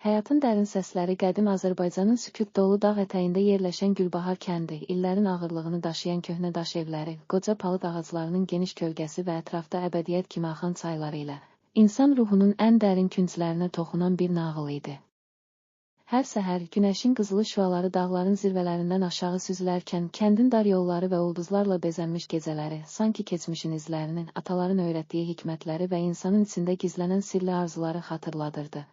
Həyatın dərin səsləri qədim Azərbaycanın sükut dolu dağ ətəyində yerləşən Gülbahar kəndi, illərin ağırlığını daşıyan köhnə daş evləri, qoca palıd ağaclarının geniş kölgəsi və ətrafda əbədiyyət kimi axan çayları ilə insan ruhunun ən dərin künclərinə toxunan bir nağıl idi. Hər səhər günəşin qızılı şüaları dağların zirvələrindən aşağı süzülərkən, kəndin dar yolları və ulduzlarla bezənmiş gecələri, sanki keçmişin izlərini, ataların öyrətdiyi hikmətləri və insanın içində gizlənən sirli arzuları xatırladırdı.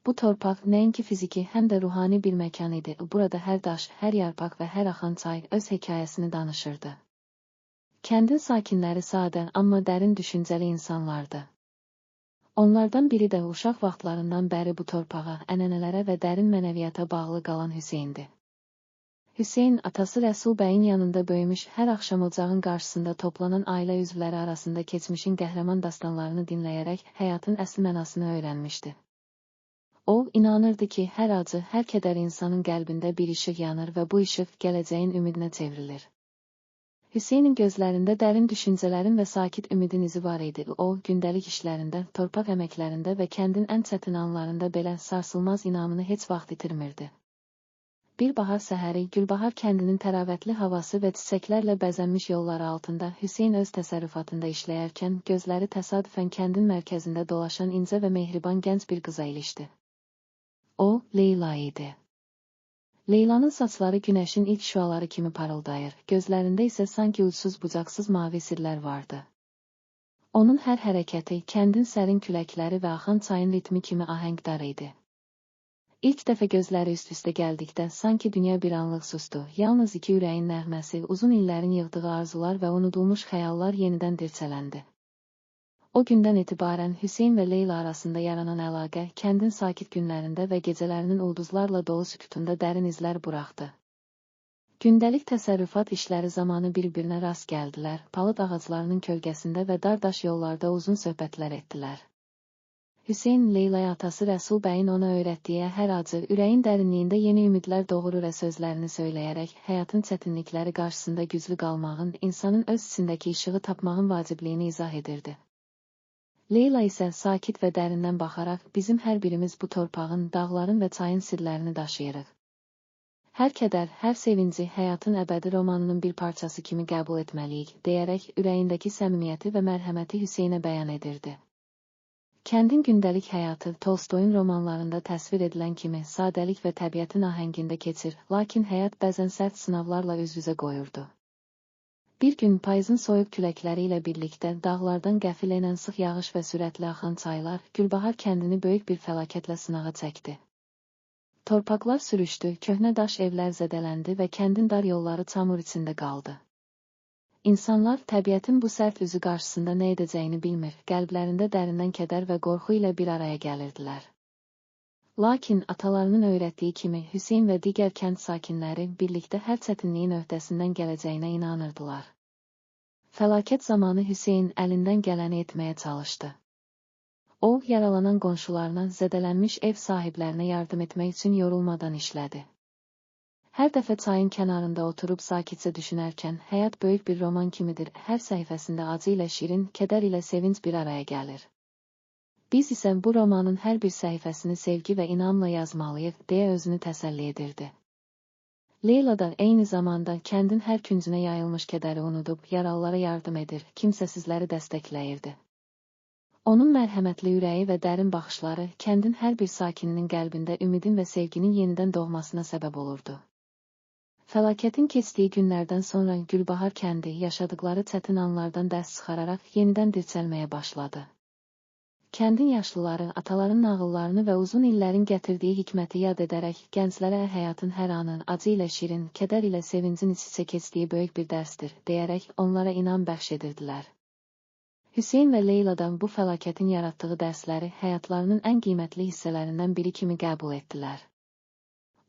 Bu torpaq nəinki fiziki, həm də ruhani bir məkan idi. Burada hər daş, hər yarpaq və hər axan çay öz hekayəsini danışırdı. Kəndin sakinləri sadə, amma dərin düşüncəli insanlardı. Onlardan biri də uşaq vaxtlarından bəri bu torpağa, ənənələrə və dərin mənəviyyata bağlı qalan Hüseyndi. Hüseyn, atası Rəsul bəyin yanında böyümüş, hər axşam ocağın qarşısında toplanan ailə üzvləri arasında keçmişin qəhrəman dastanlarını dinləyərək həyatın əsl mənasını öyrənmişdi. O, inanırdı ki, hər acı, hər kədər insanın qəlbində bir işıq yanır və bu işıq gələcəyin ümidinə çevrilir. Hüseynin gözlərində dərin düşüncələrin və sakit ümidin izi var idi. O, gündəlik işlərində, torpaq əməklərində və kəndin ən çətin anlarında belə sarsılmaz inamını heç vaxt itirmirdi. Bir bahar səhəri, Gülbahar kəndinin təravətli havası və çiçəklərlə bəzənmiş yolları altında Hüseyn öz təsərrüfatında işləyərkən, gözləri təsadüfən kəndin mərkəzində dolaşan incə və mehriban gənc bir qıza ilişdi. O, Leyla idi. Leylanın saçları günəşin ilk şüaları kimi parıldayır, gözlərində isə sanki ucsuz-bucaqsız mavi sirlər vardı. Onun hər hərəkəti, kəndin sərin küləkləri və axan çayın ritmi kimi ahəngdar idi. İlk dəfə gözləri üst-üstə gəldikdə, sanki dünya bir anlıq sustu, yalnız iki ürəyin nəğməsi, uzun illərin yığdığı arzular və unudulmuş xəyallar yenidən dirçələndi. O gündən etibarən Hüseyn və Leyla arasında yaranan əlaqə, kəndin sakit günlərində və gecələrinin ulduzlarla dolu sükutunda dərin izlər buraxdı. Gündəlik təsərrüfat işləri zamanı bir-birinə rast gəldilər, palıd ağaclarının kölgəsində və dar daş yollarda uzun söhbətlər etdilər. Hüseyn, Leylaya atası Rəsul bəyin ona öyrətdiyi hər acı, ürəyin dərinliyində yeni ümidlər doğurur sözlərini söyləyərək, həyatın çətinlikləri qarşısında güclü qalmağın, insanın öz içindəki işığı tapmağın vacibliyini izah edirdi. Leyla isə sakit və dərindən baxaraq, bizim hər birimiz bu torpağın, dağların və çayın sirlərini daşıyırıq. Hər kədər, hər sevinci həyatın əbədi romanının bir parçası kimi qəbul etməliyik, deyərək ürəyindəki səmimiyyəti və mərhəməti Hüseynə bəyan edirdi. Kəndin gündəlik həyatı, Tolstoyun romanlarında təsvir edilən kimi sadəlik və təbiətin ahəngində keçir, lakin həyat bəzən sərt sınavlarla üz-üzə qoyurdu. Bir gün payızın soyuq küləkləri ilə birlikdə dağlardan qəfilən sıx yağış və sürətli axan çaylar, Gülbahar kəndini böyük bir fəlakətlə sınağa çəkdi. Torpaqlar sürüşdü, köhnə daş evlər zədələndi və kəndin dar yolları çamur içində qaldı. İnsanlar təbiətin bu sərt üzü qarşısında nə edəcəyini bilmir, qəlblərində dərindən kədər və qorxu ilə bir araya gəlirdilər. Lakin atalarının öyrətdiyi kimi Hüseyn və digər kənd sakinləri birlikdə hər çətinliyin öhdəsindən gələcəyinə inanırdılar. Fəlakət zamanı Hüseyn əlindən gələni etməyə çalışdı. O, yaralanan qonşularına, zədələnmiş ev sahiblərinə yardım etmək üçün yorulmadan işlədi. Hər dəfə çayın kənarında oturub sakitcə düşünərkən, həyat böyük bir roman kimidir, hər səhifəsində acı ilə şirin, kədər ilə sevinc bir araya gəlir. Biz isə bu romanın hər bir səhifəsini sevgi və inamla yazmalıyıq, deyə özünü təsəlli edirdi. Leyla da eyni zamanda kəndin hər küncünə yayılmış kədəri unudub, yaralılara yardım edir, kimsəsizləri dəstəkləyirdi. Onun mərhəmətli ürəyi və dərin baxışları kəndin hər bir sakininin qəlbində ümidin və sevginin yenidən doğmasına səbəb olurdu. Fəlakətin keçdiyi günlərdən sonra Gülbahar kəndi yaşadıkları çətin anlardan dərs çıxararaq yenidən dirçəlməyə başladı. Kəndin yaşlıları, ataların nağıllarını və uzun illərin gətirdiyi hikməti yad edərək, gənclərə həyatın hər anı, acı ilə şirin, kədər ilə sevincin iç-içə keçdiyi böyük bir dərsdir, deyərək onlara inam bəxş edirdilər. Hüseyn və Leyladan bu fəlakətin yaratdığı dərsləri həyatlarının ən qiymətli hissələrindən biri kimi qəbul etdilər.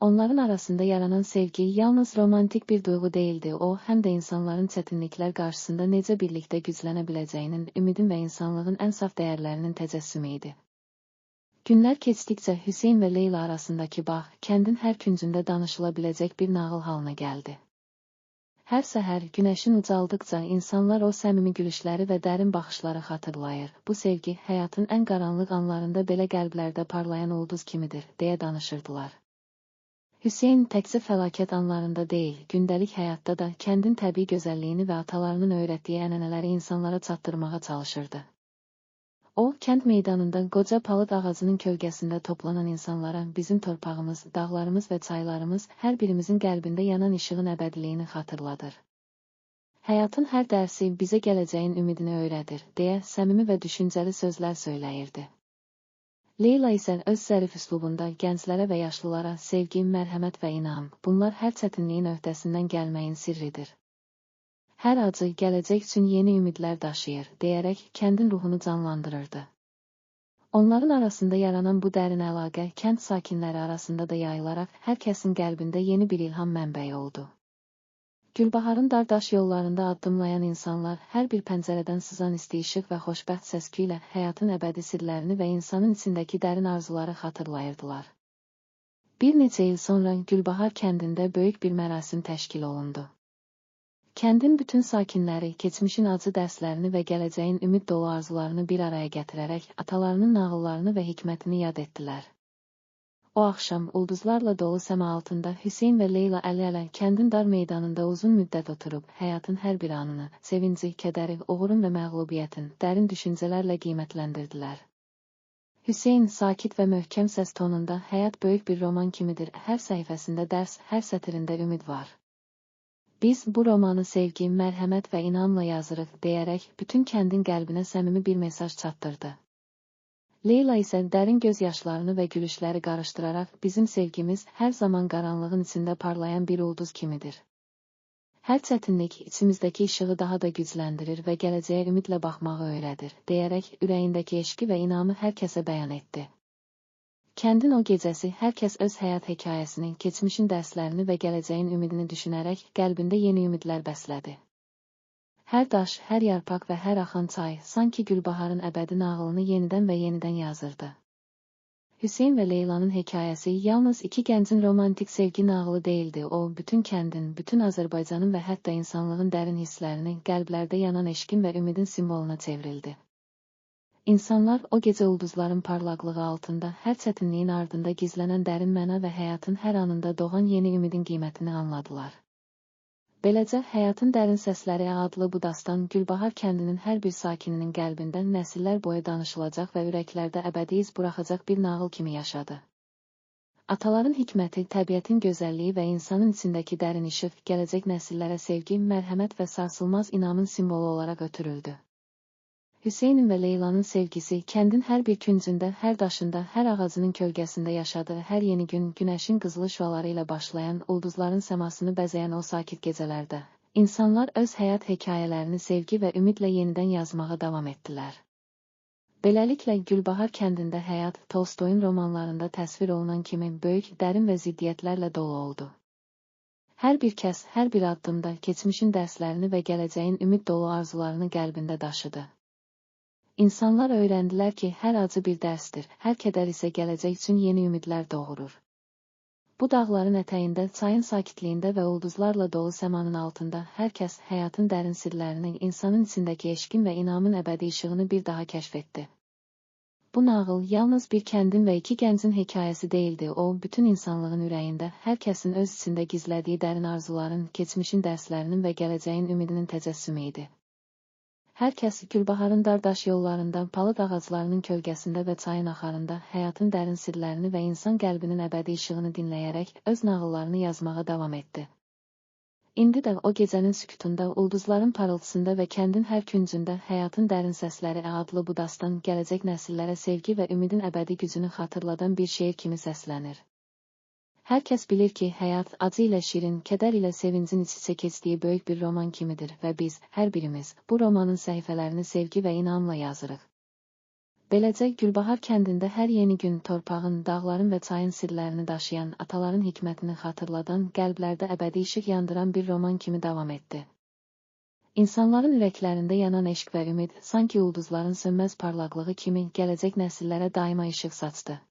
Onların arasında yaranan sevgi yalnız romantik bir duyğu değildi, o, həm də insanların çətinliklər qarşısında necə birlikdə güclənə biləcəyinin, ümidin və insanlığın ən saf dəyərlərinin təcəssümü idi. Günlər keçdikcə Hüseyn və Leyla arasındakı bağ, kəndin hər küncündə danışıla biləcək bir nağıl halına gəldi. Hər səhər günəşin ucaldıqca insanlar o səmimi gülüşləri və dərin baxışları xatırlayır. Bu sevgi həyatın ən qaranlıq anlarında belə qəlblərdə parlayan ulduz kimidir, deyə danışırdılar. Hüseyn təkcə fəlakət anlarında deyil, gündəlik həyatda da kəndin təbii gözəlliyini və atalarının öyrətdiyi ənənələri insanlara çatdırmağa çalışırdı. O, kənd meydanında qoca palıd ağacının kölgəsində toplanan insanlara bizim torpağımız, dağlarımız və çaylarımız hər birimizin qəlbində yanan işığın əbədiliyini xatırladır. Həyatın hər dərsi bizə gələcəyin ümidini öyrədir, deyə səmimi və düşüncəli sözlər söyləyirdi. Leyla isə öz zərif üslubunda gənclərə və yaşlılara sevgi, mərhəmət və inam, bunlar hər çətinliyin öhdəsindən gəlməyin sirridir. Hər acı gələcək üçün yeni ümidlər daşıyır, deyərək kəndin ruhunu canlandırırdı. Onların arasında yaranan bu dərin əlaqə kənd sakinləri arasında da yayılaraq hər kəsin qəlbində yeni bir ilham mənbəyi oldu. Gülbaharın dar-daş yollarında addımlayan insanlar hər bir pəncərədən sızan isti işıq və xoşbəxt səskü ilə həyatın əbədi sirlərini və insanın içindəki dərin arzuları xatırlayırdılar. Bir neçə il sonra Gülbahar kəndində böyük bir mərasim təşkil olundu. Kəndin bütün sakinləri keçmişin acı dərslərini və gələcəyin ümid dolu arzularını bir araya gətirərək atalarının nağıllarını və hikmətini yad etdilər. O axşam ulduzlarla dolu səma altında Hüseyn və Leyla əl-ələ kəndin dar meydanında uzun müddət oturub, həyatın hər bir anını, sevinci, kədəri, uğurun və məğlubiyyətin dərin düşüncələrlə qiymətləndirdilər. Hüseyn sakit və möhkəm səs tonunda həyat böyük bir roman kimidir, hər səhifəsində dərs, hər sətirində ümid var. Biz bu romanı sevgi, mərhəmət və inamla yazırıq, deyərək bütün kəndin qəlbinə səmimi bir mesaj çatdırdı. Leyla isə dərin gözyaşlarını və gülüşləri qarışdıraraq bizim sevgimiz hər zaman qaranlığın içində parlayan bir ulduz kimidir. Hər çətinlik içimizdəki işığı daha da gücləndirir və gələcəyə ümidlə baxmağı öyrədir, deyərək ürəyindəki eşqi və inamı hər kəsə bəyan etdi. Kəndin o gecəsi hər kəs öz həyat hekayəsini, keçmişin dərslərini və gələcəyin ümidini düşünərək qəlbində yeni ümidlər bəslədi. Hər daş, hər yarpaq və hər axan çay sanki Gülbaharın əbədi nağılını yenidən və yenidən yazırdı. Hüseyn və Leylanın hekayəsi yalnız iki gəncin romantik sevgi nağılı değildi, o, bütün kəndin, bütün Azərbaycanın və hətta insanlığın dərin hisslərini, qəlblərdə yanan eşqin və ümidin simvoluna çevrildi. İnsanlar o gecə ulduzların parlaqlığı altında, hər çətinliyin ardında gizlənən dərin məna və həyatın hər anında doğan yeni ümidin qiymətini anladılar. Beləcə, Həyatın Dərin Səsləri adlı bu dastan Gülbahar kəndinin hər bir sakininin qəlbindən nəsillər boyu danışılacaq və ürəklərdə əbədi iz buraxacaq bir nağıl kimi yaşadı. Ataların hikməti, təbiətin gözəlliyi və insanın içindəki dərin işıq gələcək nəsillərə sevgi, mərhəmət və sarsılmaz inamın simvolu olaraq ötürüldü. Hüseynin və Leylanın sevgisi kəndin hər bir küncündə, hər daşında, hər ağacının kölgəsində yaşadığı hər yeni gün günəşin qızılı şüaları ilə başlayan, ulduzların səmasını bəzəyən o sakit gecələrdə, insanlar öz həyat hekayələrini sevgi və ümidlə yenidən yazmağa davam etdilər. Beləliklə, Gülbahar kəndində həyat, Tolstoyun romanlarında təsvir olunan kimi böyük, dərin və ziddiyyətlərlə dolu oldu. Hər bir kəs, hər bir addımda keçmişin dərslərini və gələcəyin ümid dolu arzularını qəlbində daşıdı. İnsanlar öyrəndilər ki, hər acı bir dərsdir, hər kədər isə gələcək üçün yeni ümidlər doğurur. Bu dağların ətəyində, çayın sakitliyində və ulduzlarla dolu səmanın altında hər kəs həyatın dərin sirlərini, insanın içindəki eşqin və inamın əbədi işığını bir daha kəşf etdi. Bu nağıl yalnız bir kəndin və iki gəncin hekayəsi değildi, o, bütün insanlığın ürəyində, hər kəsin öz içində gizlədiyi dərin arzuların, keçmişin dərslərinin və gələcəyin ümidinin təcəssümü idi. Hər kəs Gülbaharın dar-daş yollarında, palıd ağaclarının kölgəsində və çayın axarında həyatın dərin sirlərini və insan qəlbinin əbədi işığını dinləyərək öz nağıllarını yazmağa davam etdi. İndi də o gecənin sükutunda, ulduzların parıltısında və kəndin hər küncündə Həyatın Dərin Səsləri adlı bu dastan gələcək nəsillərə sevgi və ümidin əbədi gücünü xatırladan bir şeir kimi səslənir. Hər kəs bilir ki, həyat acı ilə şirin, kədər ilə sevincin iç-içə keçdiyi böyük bir roman kimidir və biz, hər birimiz, bu romanın səhifələrini sevgi və inamla yazırıq. Beləcə, Gülbahar kəndində hər yeni gün torpağın, dağların və çayın sirlərini daşıyan, ataların hikmətini xatırladan, qəlblərdə əbədi işıq yandıran bir roman kimi davam etdi. İnsanların ürəklərində yanan eşq və ümid, sanki ulduzların sönməz parlaqlığı kimi gələcək nəsillərə daima işıq saçdı.